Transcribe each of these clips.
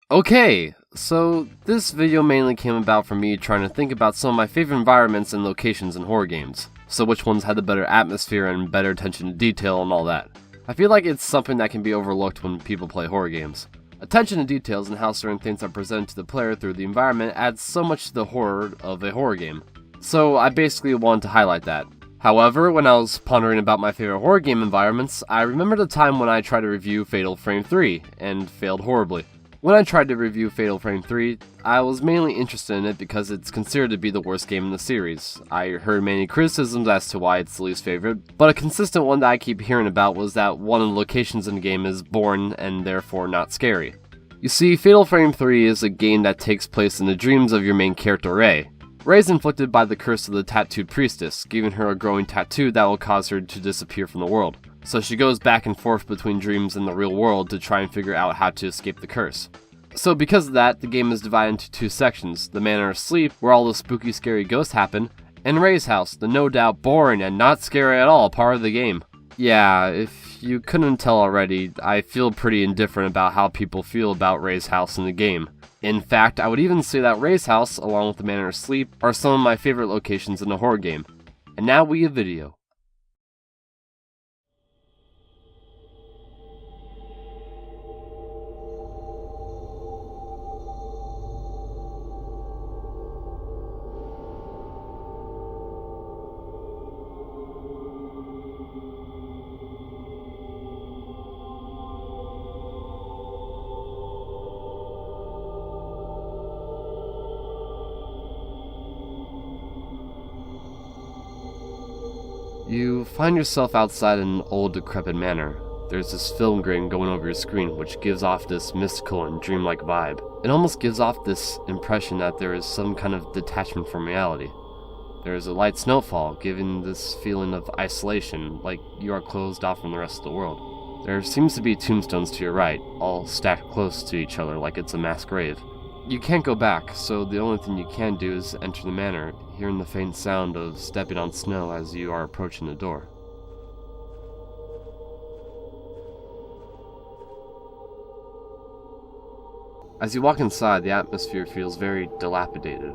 Okay, so this video mainly came about from me trying to think about some of my favorite environments and locations in horror games. So which ones had the better atmosphere and better attention to detail and all that. I feel like it's something that can be overlooked when people play horror games. Attention to details and how certain things are presented to the player through the environment adds so much to the horror of a horror game. So I basically wanted to highlight that. However, when I was pondering about my favorite horror game environments, I remembered a time when I tried to review Fatal Frame 3 and failed horribly. When I tried to review Fatal Frame 3, I was mainly interested in it because it's considered to be the worst game in the series. I heard many criticisms as to why it's the least favorite, but a consistent one that I keep hearing about was that one of the locations in the game is boring and therefore not scary. You see, Fatal Frame 3 is a game that takes place in the dreams of your main character Ray. Ray is inflicted by the curse of the tattooed priestess, giving her a growing tattoo that will cause her to disappear from the world. So she goes back and forth between dreams and the real world to try and figure out how to escape the curse. So because of that, the game is divided into two sections: the Manor of Sleep, where all the spooky scary ghosts happen, and Ray's house, the no doubt boring and not scary at all part of the game. Yeah, if you couldn't tell already, I feel pretty indifferent about how people feel about Ray's house in the game. In fact, I would even say that Ray's house, along with the Manor of Sleep, are some of my favorite locations in a horror game. And now we have video. You find yourself outside an old decrepit manor. There's this film grain going over your screen which gives off this mystical and dreamlike vibe. It almost gives off this impression that there is some kind of detachment from reality. There is a light snowfall, giving this feeling of isolation, like you are closed off from the rest of the world. There seems to be tombstones to your right, all stacked close to each other like it's a mass grave. You can't go back, so the only thing you can do is enter the manor, hearing the faint sound of stepping on snow as you are approaching the door. As you walk inside, the atmosphere feels very dilapidated.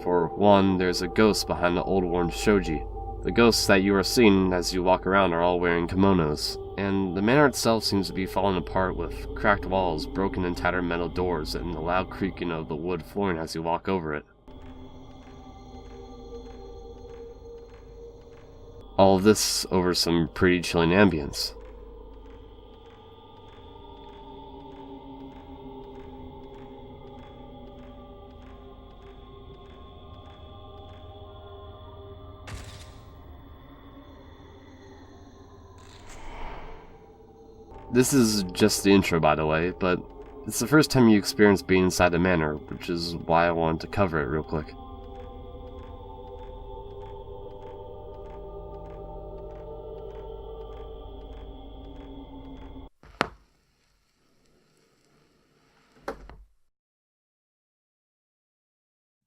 For one, there's a ghost behind the old worn shoji. The ghosts that you are seeing as you walk around are all wearing kimonos, and the manor itself seems to be falling apart with cracked walls, broken and tattered metal doors, and the loud creaking of the wood flooring as you walk over it. All of this over some pretty chilling ambience. This is just the intro, by the way, but it's the first time you experience being inside the manor, which is why I wanted to cover it real quick.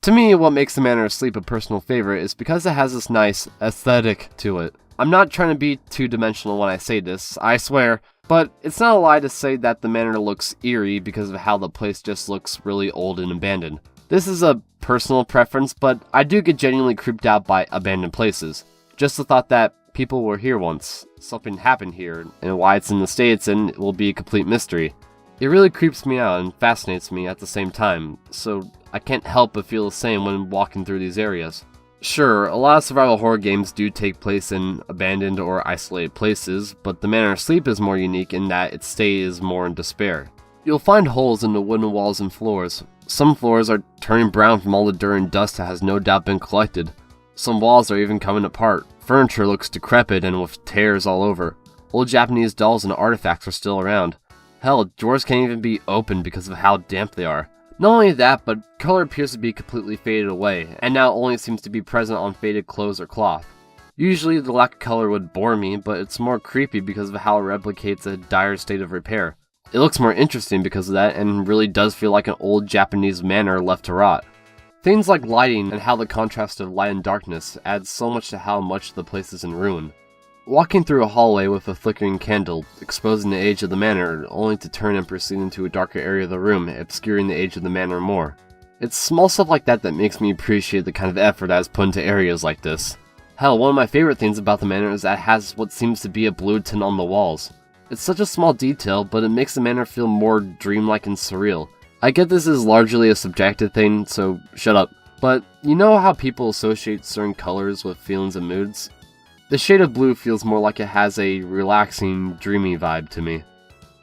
To me, what makes the Manor of Sleep a personal favorite is because it has this nice aesthetic to it. I'm not trying to be two-dimensional when I say this, I swear, but it's not a lie to say that the manor looks eerie because of how the place just looks really old and abandoned. This is a personal preference, but I do get genuinely creeped out by abandoned places. Just the thought that people were here once, something happened here, and why it's in the States and it will be a complete mystery. It really creeps me out and fascinates me at the same time, so I can't help but feel the same when walking through these areas. Sure, a lot of survival horror games do take place in abandoned or isolated places, but the Manor of Sleep is more unique in that its state is more in despair. You'll find holes in the wooden walls and floors. Some floors are turning brown from all the dirt and dust that has no doubt been collected. Some walls are even coming apart. Furniture looks decrepit and with tears all over. Old Japanese dolls and artifacts are still around. Hell, drawers can't even be opened because of how damp they are. Not only that, but color appears to be completely faded away, and now only seems to be present on faded clothes or cloth. Usually the lack of color would bore me, but it's more creepy because of how it replicates a dire state of repair. It looks more interesting because of that, and really does feel like an old Japanese manor left to rot. Things like lighting and how the contrast of light and darkness adds so much to how much the place is in ruin. Walking through a hallway with a flickering candle, exposing the edge of the manor, only to turn and proceed into a darker area of the room, obscuring the edge of the manor more. It's small stuff like that that makes me appreciate the kind of effort that is put into areas like this. Hell, one of my favorite things about the manor is that it has what seems to be a blue tint on the walls. It's such a small detail, but it makes the manor feel more dreamlike and surreal. I get this is largely a subjective thing, so shut up. But you know how people associate certain colors with feelings and moods? The shade of blue feels more like it has a relaxing, dreamy vibe to me.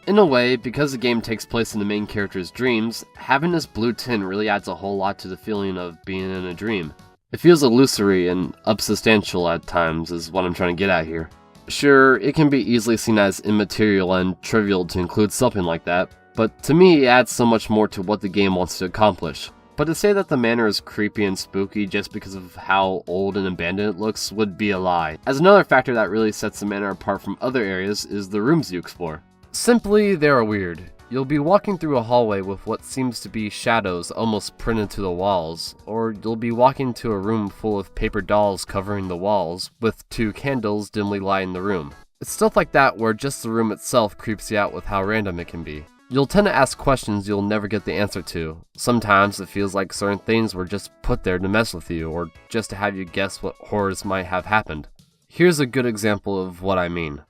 In a way, because the game takes place in the main character's dreams, having this blue tint really adds a whole lot to the feeling of being in a dream. It feels illusory and unsubstantial at times, is what I'm trying to get at here. Sure, it can be easily seen as immaterial and trivial to include something like that, but to me it adds so much more to what the game wants to accomplish. But to say that the manor is creepy and spooky just because of how old and abandoned it looks would be a lie, as another factor that really sets the manor apart from other areas is the rooms you explore. Simply, they are weird. You'll be walking through a hallway with what seems to be shadows almost printed to the walls, or you'll be walking to a room full of paper dolls covering the walls, with 2 candles dimly lighting the room. It's stuff like that where just the room itself creeps you out with how random it can be. You'll tend to ask questions you'll never get the answer to. Sometimes it feels like certain things were just put there to mess with you, or just to have you guess what horrors might have happened. Here's a good example of what I mean.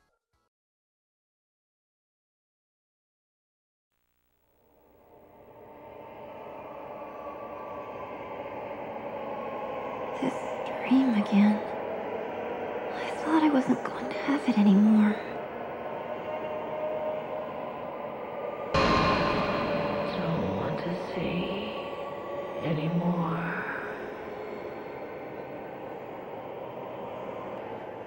This dream again. I thought I wasn't going to have it anymore. Don't want to see anymore.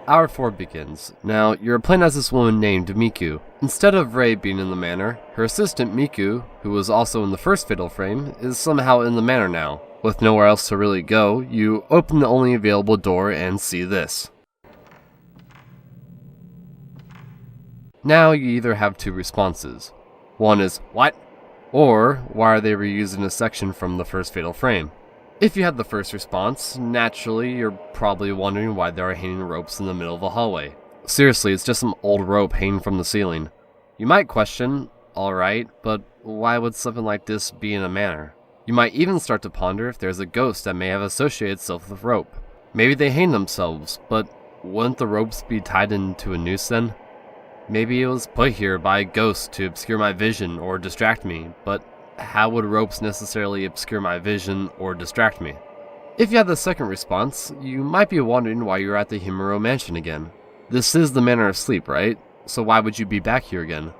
Hour 4 begins. Now, you're playing as this woman named Miku. Instead of Rei being in the manor, her assistant Miku, who was also in the first Fatal Frame, is somehow in the manor now. With nowhere else to really go, you open the only available door and see this. Now you either have 2 responses. One is, what? Or, why are they reusing a section from the first Fatal Frame? If you had the first response, naturally you're probably wondering why there are hanging ropes in the middle of a hallway. Seriously, it's just some old rope hanging from the ceiling. You might question, alright, but why would something like this be in a manor? You might even start to ponder if there's a ghost that may have associated itself with rope. Maybe they hang themselves, but wouldn't the ropes be tied into a noose then? Maybe it was put here by a ghost to obscure my vision or distract me, but how would ropes necessarily obscure my vision or distract me? If you had the second response, you might be wondering why you're at the Himuro mansion again. This is the Manor of Sleep, right? So why would you be back here again?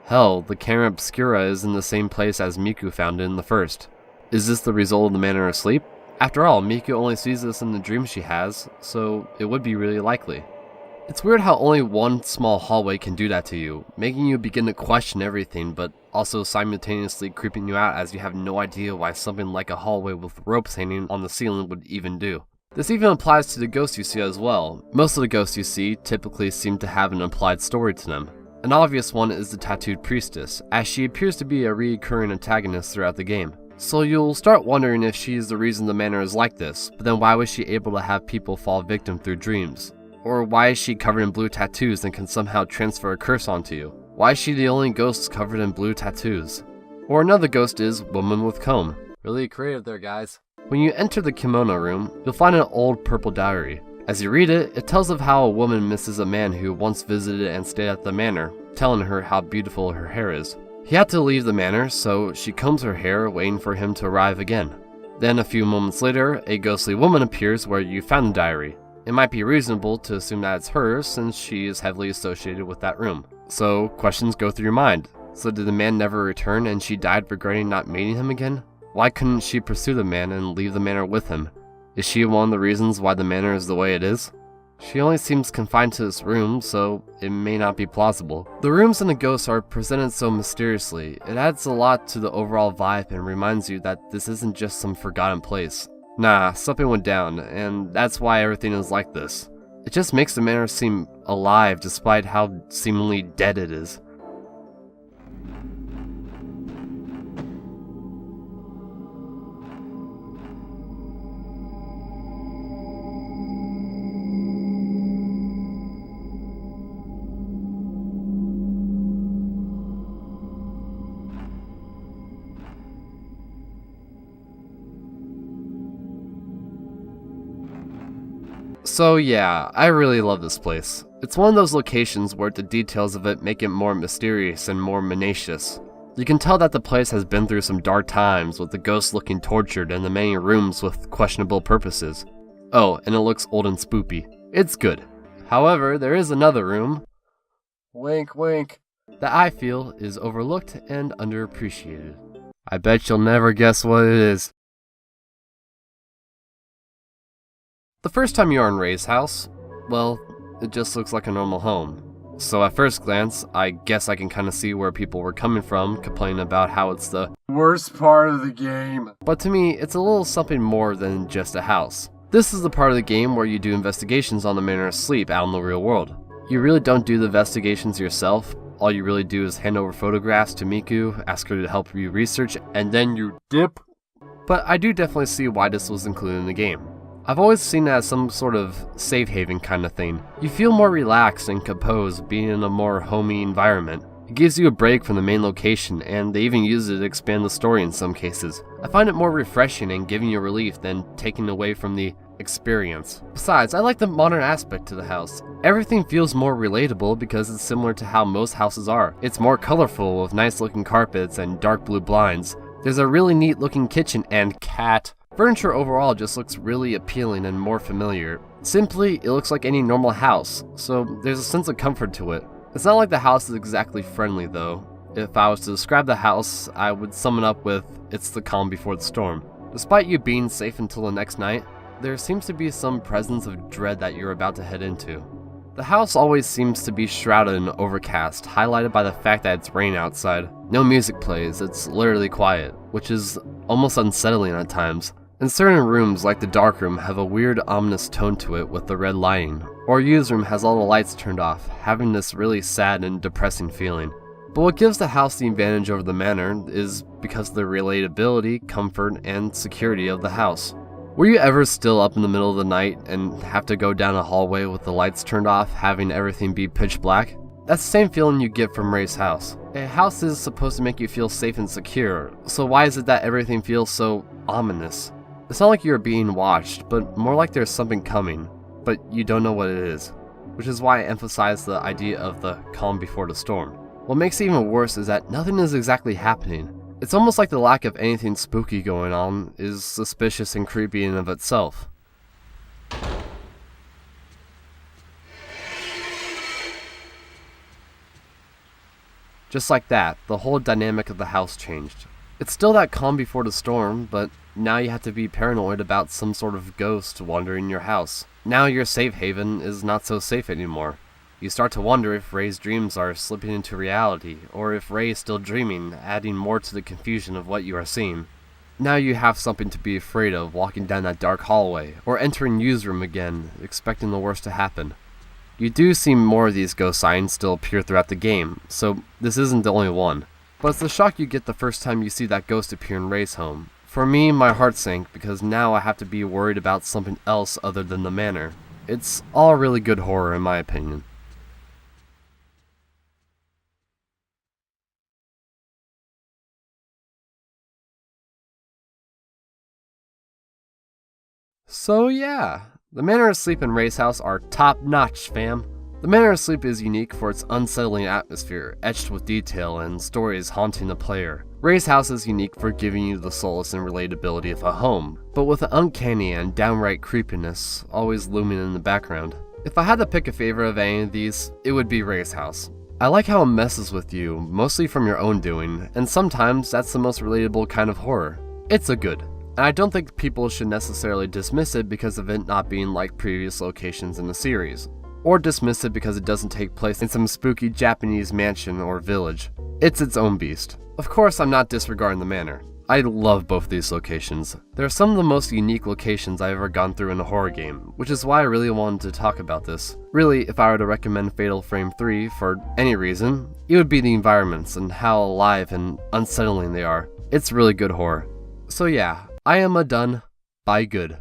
Hell, the Camera Obscura is in the same place as Miku found it in the first. Is this the result of the Manor of Sleep? After all, Miku only sees this in the dreams she has, so it would be really likely. It's weird how only one small hallway can do that to you, making you begin to question everything, but also simultaneously creeping you out as you have no idea why something like a hallway with ropes hanging on the ceiling would even do. This even applies to the ghosts you see as well. Most of the ghosts you see typically seem to have an implied story to them. An obvious one is the tattooed priestess, as she appears to be a recurring antagonist throughout the game. So you'll start wondering if she is the reason the manor is like this, but then why was she able to have people fall victim through dreams? Or why is she covered in blue tattoos and can somehow transfer a curse onto you? Why is she the only ghost covered in blue tattoos? Or another ghost is Woman with Comb. Really creative there, guys. When you enter the kimono room, you'll find an old purple diary. As you read it, it tells of how a woman misses a man who once visited and stayed at the manor, telling her how beautiful her hair is. He had to leave the manor, so she combs her hair, waiting for him to arrive again. Then a few moments later, a ghostly woman appears where you found the diary. It might be reasonable to assume that it's hers since she is heavily associated with that room. So, questions go through your mind. So did the man never return and she died regretting not meeting him again? Why couldn't she pursue the man and leave the manor with him? Is she one of the reasons why the manor is the way it is? She only seems confined to this room, so it may not be plausible. The rooms and the ghosts are presented so mysteriously. It adds a lot to the overall vibe and reminds you that this isn't just some forgotten place. Nah, something went down, and that's why everything is like this. It just makes the manor seem alive despite how seemingly dead it is. So yeah, I really love this place. It's one of those locations where the details of it make it more mysterious and more menacing. You can tell that the place has been through some dark times, with the ghosts looking tortured and the many rooms with questionable purposes. Oh, and it looks old and spoopy. It's good. However, there is another room, wink wink, that I feel is overlooked and underappreciated. I bet you'll never guess what it is. The first time you are in Ray's house, well, it just looks like a normal home. So at first glance, I guess I can kind of see where people were coming from, complaining about how it's the worst part of the game. But to me, it's a little something more than just a house. This is the part of the game where you do investigations on the Manor asleep out in the real world. You really don't do the investigations yourself. All you really do is hand over photographs to Miku, ask her to help you research, and then you dip. But I do definitely see why this was included in the game. I've always seen it as some sort of safe haven kind of thing. You feel more relaxed and composed being in a more homey environment. It gives you a break from the main location, and they even use it to expand the story in some cases. I find it more refreshing and giving you relief than taking away from the experience. Besides, I like the modern aspect to the house. Everything feels more relatable because it's similar to how most houses are. It's more colorful with nice looking carpets and dark blue blinds. There's a really neat looking kitchen and cat. Furniture overall just looks really appealing and more familiar. Simply, it looks like any normal house, so there's a sense of comfort to it. It's not like the house is exactly friendly though. If I was to describe the house, I would sum it up with, it's the calm before the storm. Despite you being safe until the next night, there seems to be some presence of dread that you're about to head into. The house always seems to be shrouded in overcast, highlighted by the fact that it's raining outside. No music plays, it's literally quiet, which is almost unsettling at times. And certain rooms, like the dark room, have a weird ominous tone to it with the red lighting. Or Yu's room has all the lights turned off, having this really sad and depressing feeling. But what gives the house the advantage over the manor is because of the relatability, comfort, and security of the house. Were you ever still up in the middle of the night and have to go down a hallway with the lights turned off, having everything be pitch black? That's the same feeling you get from Ray's house. A house is supposed to make you feel safe and secure, so why is it that everything feels so ominous? It's not like you're being watched, but more like there's something coming, but you don't know what it is, which is why I emphasize the idea of the calm before the storm. What makes it even worse is that nothing is exactly happening. It's almost like the lack of anything spooky going on is suspicious and creepy in and of itself. Just like that, the whole dynamic of the house changed. It's still that calm before the storm, but now you have to be paranoid about some sort of ghost wandering your house. Now your safe haven is not so safe anymore. You start to wonder if Ray's dreams are slipping into reality, or if Ray is still dreaming, adding more to the confusion of what you are seeing. Now you have something to be afraid of walking down that dark hallway, or entering Yu's room again, expecting the worst to happen. You do see more of these ghost signs still appear throughout the game, so this isn't the only one. But it's the shock you get the first time you see that ghost appear in Ray's home. For me, my heart sank because now I have to be worried about something else other than the manor. It's all really good horror in my opinion. So yeah, the Manor Asleep and Ray's house are top notch, fam. The Manor Asleep is unique for its unsettling atmosphere, etched with detail and stories haunting the player. Ray's house is unique for giving you the solace and relatability of a home, but with an uncanny and downright creepiness always looming in the background. If I had to pick a favorite of any of these, it would be Ray's house. I like how it messes with you, mostly from your own doing, and sometimes that's the most relatable kind of horror. It's a good. And I don't think people should necessarily dismiss it because of it not being like previous locations in the series, or dismiss it because it doesn't take place in some spooky Japanese mansion or village. It's its own beast. Of course, I'm not disregarding the manor. I love both these locations. They're some of the most unique locations I've ever gone through in a horror game, which is why I really wanted to talk about this. Really, if I were to recommend Fatal Frame 3 for any reason, it would be the environments and how alive and unsettling they are. It's really good horror. So yeah, I am a done. Bye good.